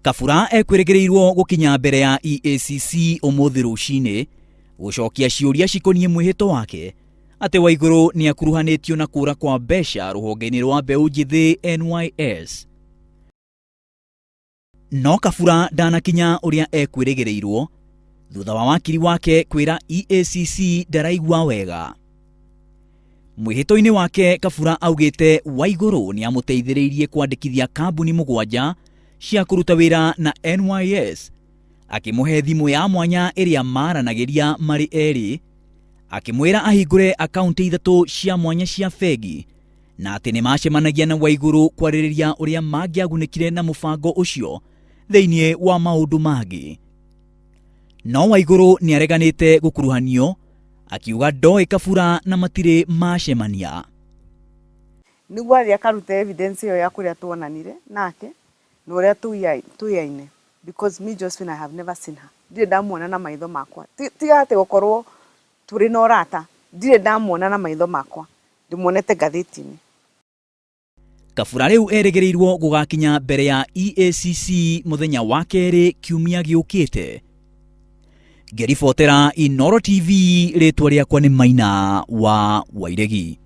Kabura ekweregereirwo gukinya mbere ya EACC umuthi rucini gucokia ciuria cikonie mwihito wake ati Waiguru ni akuruhanitio na kura kwa mbeca ruhonge-ini rwa mbeu njithi NYS. No Kabura ndanakinya uria ekweregereirwo thutha wa wakiri wake kwira EACC ndaraigua wega. Mwihito-ini wake Kabura augite Waiguru ni amuteithiriirie kwandikithia kambuni mugwanja cia kuruta wira na NYS, akimuhe thimu ya mwanya iria maranagiria mari eri, akimwira ahingure akaunti ithatu cia mwanya cia fegi, na ati ni macemanagia na Waiguru kwaririria uria mangiagunikire na mubango ucio thiini wa maundu mangi. No Waiguru ni areganite gukuruhanio, akiuga ndoi Kabura na matire macemania. Niguo athia karute evidence yo ya kuria tuonanire nake na uria tuyaine, because me Josephine, I have never seen her. Ndire ndamuona na maitho makwa. Tiga ati gukorwo turi na urata, ndire ndamuona na maitho makwa, ndimuonete ngathiti-ini. Kabura riu eregereirwo gugakinya mbere ya EACC muthenya wa keri kiumia giukite. Ngiribotera Inooro TV, ritwa riakwa ni Maina wa Wairegi.